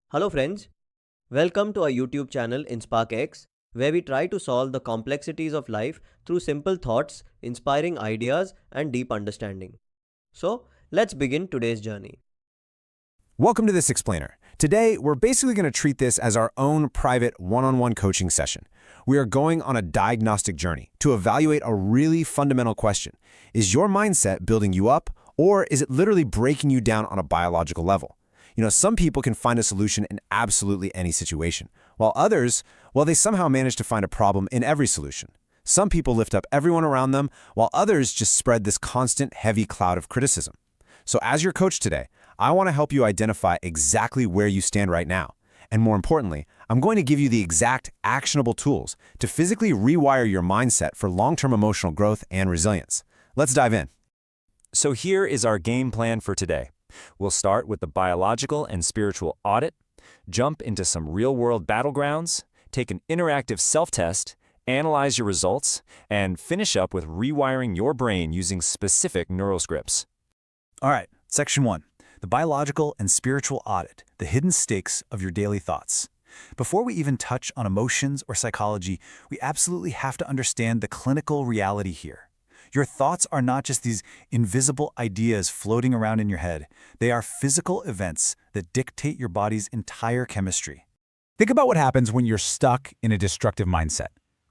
Hello friends, welcome to our YouTube channel Inspark, where we try to solve the complexities of life through simple thoughts, inspiring ideas and deep understanding. So, let's begin today's journey. Welcome to this explainer. Today, we're basically going to treat this as our own private one-on-one coaching session. We are going on a diagnostic journey to evaluate a really fundamental question. Is your mindset building you up, or is it literally breaking you down on a biological level? Some people can find a solution in absolutely any situation, while others, well, they somehow manage to find a problem in every solution. Some people lift up everyone around them, while others just spread this constant, heavy cloud of criticism. So as your coach today, I want to help you identify exactly where you stand right now. And more importantly, I'm going to give you the exact actionable tools to physically rewire your mindset for long-term emotional growth and resilience. Let's dive in. So here is our game plan for today. We'll start with the biological and spiritual audit, jump into some real-world battlegrounds, take an interactive self-test, analyze your results, and finish up with rewiring your brain using specific neuroscripts. All right, Section 1, the biological and spiritual audit, the hidden stakes of your daily thoughts. Before we even touch on emotions or psychology, we absolutely have to understand the clinical reality here. Your thoughts are not just these invisible ideas floating around in your head. They are physical events that dictate your body's entire chemistry. Think about what happens when you're stuck in a destructive mindset.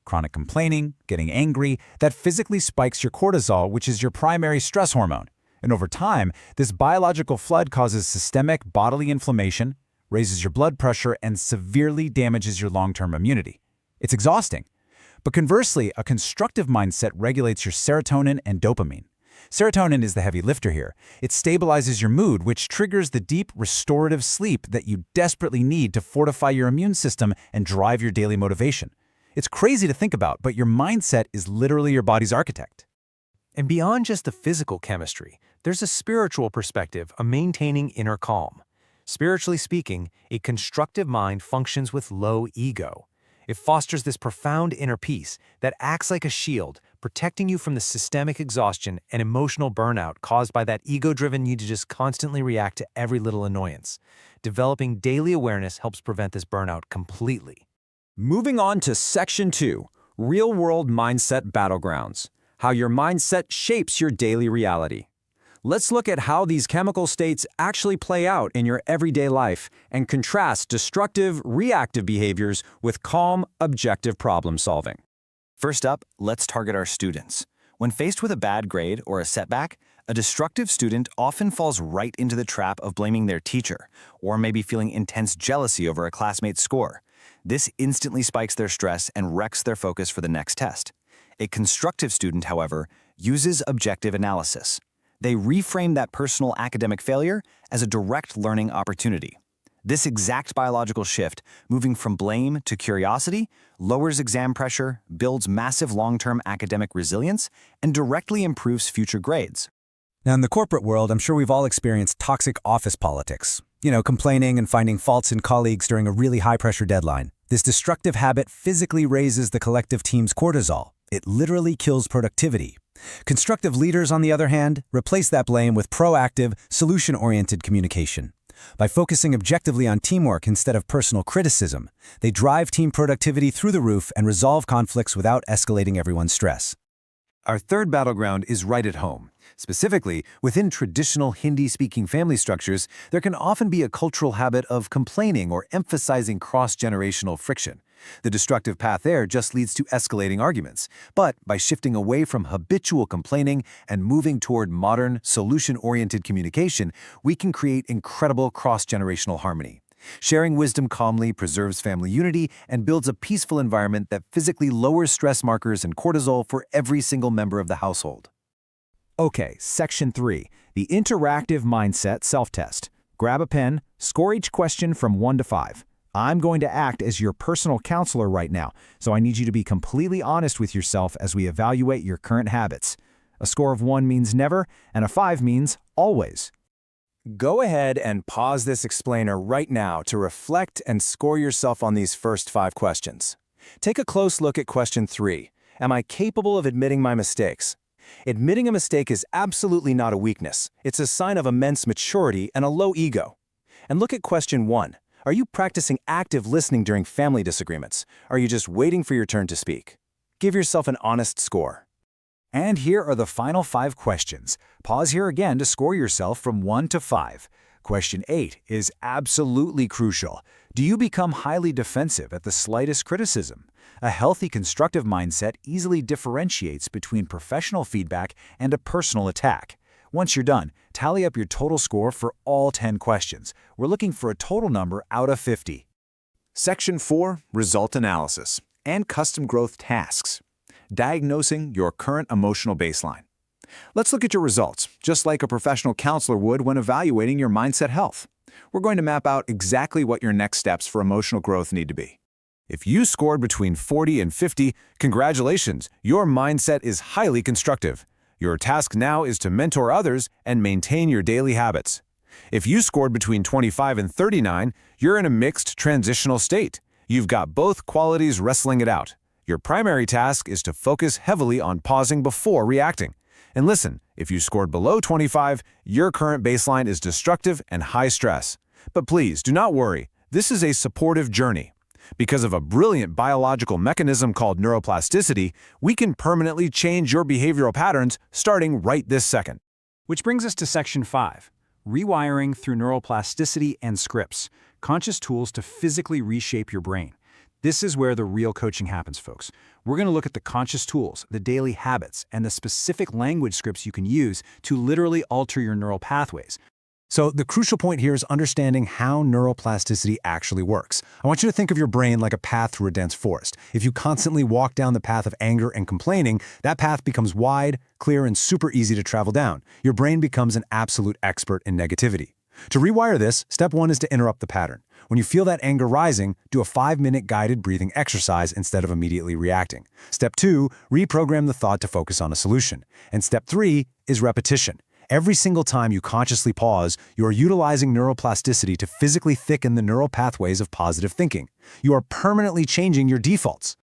Chronic complaining, getting angry, that physically spikes your cortisol, which is your primary stress hormone. And over time, this biological flood causes systemic bodily inflammation, raises your blood pressure, and severely damages your long-term immunity. It's exhausting. But conversely, a constructive mindset regulates your serotonin and dopamine. Serotonin is the heavy lifter here. It stabilizes your mood, which triggers the deep, restorative sleep that you desperately need to fortify your immune system and drive your daily motivation. It's crazy to think about, but your mindset is literally your body's architect. And beyond just the physical chemistry, there's a spiritual perspective of maintaining inner calm. Spiritually speaking, a constructive mind functions with low ego. It fosters this profound inner peace that acts like a shield, protecting you from the systemic exhaustion and emotional burnout caused by that ego-driven need to just constantly react to every little annoyance. Developing daily awareness helps prevent this burnout completely. Moving on to Section 2, Real-World Mindset Battlegrounds, how your mindset shapes your daily reality. Let's look at how these chemical states actually play out in your everyday life and contrast destructive, reactive behaviors with calm, objective problem solving. First up, let's target our students. When faced with a bad grade or a setback, a destructive student often falls right into the trap of blaming their teacher, or maybe feeling intense jealousy over a classmate's score. This instantly spikes their stress and wrecks their focus for the next test. A constructive student, however, uses objective analysis. They reframe that personal academic failure as a direct learning opportunity. This exact biological shift, moving from blame to curiosity, lowers exam pressure, builds massive long-term academic resilience, and directly improves future grades. Now, in the corporate world, I'm sure we've all experienced toxic office politics. Complaining and finding faults in colleagues during a really high-pressure deadline. This destructive habit physically raises the collective team's cortisol. It literally kills productivity. Constructive leaders, on the other hand, replace that blame with proactive, solution-oriented communication. By focusing objectively on teamwork instead of personal criticism, they drive team productivity through the roof and resolve conflicts without escalating everyone's stress. Our third battleground is right at home. Specifically, within traditional Hindi-speaking family structures, there can often be a cultural habit of complaining or emphasizing cross-generational friction. The destructive path there just leads to escalating arguments. But by shifting away from habitual complaining and moving toward modern, solution-oriented communication, we can create incredible cross-generational harmony. Sharing wisdom calmly preserves family unity and builds a peaceful environment that physically lowers stress markers and cortisol for every single member of the household. Okay, Section 3, the interactive mindset self-test. Grab a pen, score each question from 1 to 5. I'm going to act as your personal counselor right now, so I need you to be completely honest with yourself as we evaluate your current habits. A score of 1 means never, and a 5 means always. Go ahead and pause this explainer right now to reflect and score yourself on these first 5 questions. Take a close look at question 3. Am I capable of admitting my mistakes? Admitting a mistake is absolutely not a weakness. It's a sign of immense maturity and a low ego. And look at question 1. Are you practicing active listening during family disagreements? Are you just waiting for your turn to speak? Give yourself an honest score. And here are the final 5 questions. Pause here again to score yourself from 1 to 5. Question 8 is absolutely crucial. Do you become highly defensive at the slightest criticism? A healthy, constructive mindset easily differentiates between professional feedback and a personal attack. Once you're done, tally up your total score for all 10 questions. We're looking for a total number out of 50. Section 4, Result Analysis and Custom Growth Tasks. Diagnosing your current emotional baseline. Let's look at your results, just like a professional counselor would when evaluating your mindset health. We're going to map out exactly what your next steps for emotional growth need to be. If you scored between 40 and 50, congratulations, your mindset is highly constructive. Your task now is to mentor others and maintain your daily habits. If you scored between 25 and 39, you're in a mixed transitional state. You've got both qualities wrestling it out. Your primary task is to focus heavily on pausing before reacting. And listen, if you scored below 25, your current baseline is destructive and high stress. But please, do not worry. This is a supportive journey. Because of a brilliant biological mechanism called neuroplasticity, we can permanently change your behavioral patterns starting right this second. Which brings us to Section 5, Rewiring through Neuroplasticity and Scripts, Conscious Tools to Physically Reshape Your Brain. This is where the real coaching happens, folks. We're going to look at the conscious tools, the daily habits, and the specific language scripts you can use to literally alter your neural pathways. So the crucial point here is understanding how neuroplasticity actually works. I want you to think of your brain like a path through a dense forest. If you constantly walk down the path of anger and complaining, that path becomes wide, clear, and super easy to travel down. Your brain becomes an absolute expert in negativity. To rewire this, step 1 is to interrupt the pattern. When you feel that anger rising, do a 5-minute guided breathing exercise instead of immediately reacting. Step 2, reprogram the thought to focus on a solution. And step 3 is repetition. Every single time you consciously pause, you are utilizing neuroplasticity to physically thicken the neural pathways of positive thinking. You are permanently changing your defaults.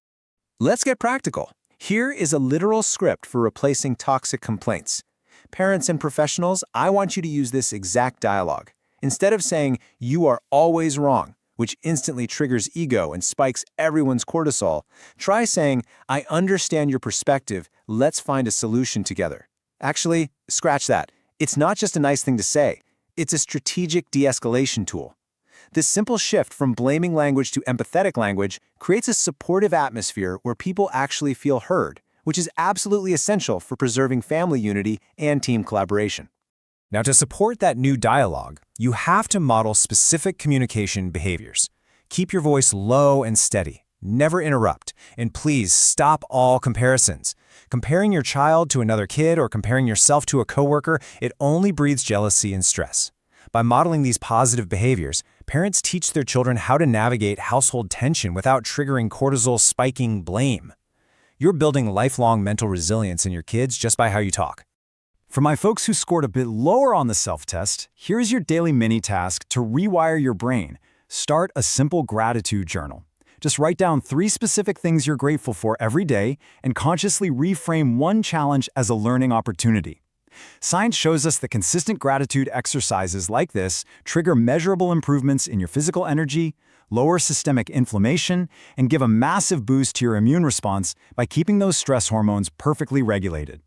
Let's get practical. Here is a literal script for replacing toxic complaints. Parents and professionals, I want you to use this exact dialogue. Instead of saying, "You are always wrong," which instantly triggers ego and spikes everyone's cortisol, try saying, "I understand your perspective. Let's find a solution together." Actually, scratch that. It's not just a nice thing to say. It's a strategic de-escalation tool. This simple shift from blaming language to empathetic language creates a supportive atmosphere where people actually feel heard, which is absolutely essential for preserving family unity and team collaboration. Now, to support that new dialogue, you have to model specific communication behaviors. Keep your voice low and steady. Never interrupt. And please stop all comparisons. Comparing your child to another kid or comparing yourself to a coworker, it only breeds jealousy and stress. By modeling these positive behaviors, parents teach their children how to navigate household tension without triggering cortisol-spiking blame. You're building lifelong mental resilience in your kids just by how you talk. For my folks who scored a bit lower on the self-test, here's your daily mini-task to rewire your brain. Start a simple gratitude journal. Just write down 3 specific things you're grateful for every day and consciously reframe one challenge as a learning opportunity. Science shows us that consistent gratitude exercises like this trigger measurable improvements in your physical energy, lower systemic inflammation, and give a massive boost to your immune response by keeping those stress hormones perfectly regulated.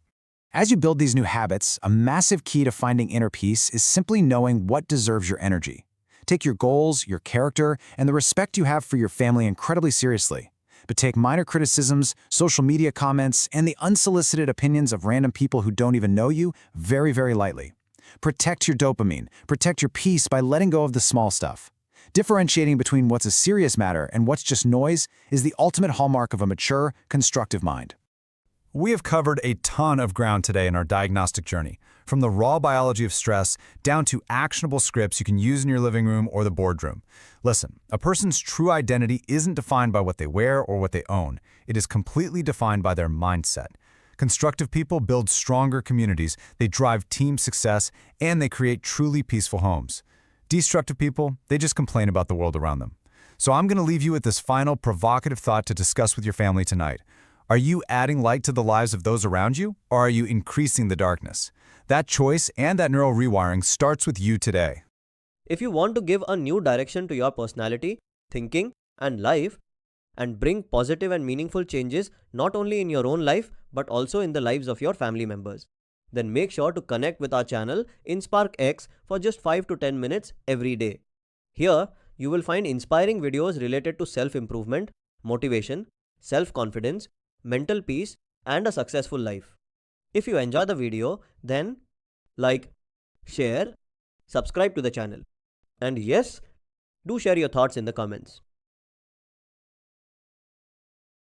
As you build these new habits, a massive key to finding inner peace is simply knowing what deserves your energy. Take your goals, your character, and the respect you have for your family incredibly seriously. But take minor criticisms, social media comments, and the unsolicited opinions of random people who don't even know you very, very lightly. Protect your dopamine. Protect your peace by letting go of the small stuff. Differentiating between what's a serious matter and what's just noise is the ultimate hallmark of a mature, constructive mind. We have covered a ton of ground today in our diagnostic journey, from the raw biology of stress down to actionable scripts you can use in your living room or the boardroom. Listen, a person's true identity isn't defined by what they wear or what they own. It is completely defined by their mindset. Constructive people build stronger communities, they drive team success, and they create truly peaceful homes. Destructive people, they just complain about the world around them. So I'm going to leave you with this final provocative thought to discuss with your family tonight. Are you adding light to the lives of those around you, or are you increasing the darkness? That choice and that neural rewiring starts with you today. If you want to give a new direction to your personality, thinking, and life, and bring positive and meaningful changes not only in your own life but also in the lives of your family members, then make sure to connect with our channel Inspark X for just 5 to 10 minutes every day. Here, you will find inspiring videos related to self-improvement, motivation, self-confidence, mental peace, and a successful life. If you enjoy the video, then like, share, subscribe to the channel. And yes, do share your thoughts in the comments.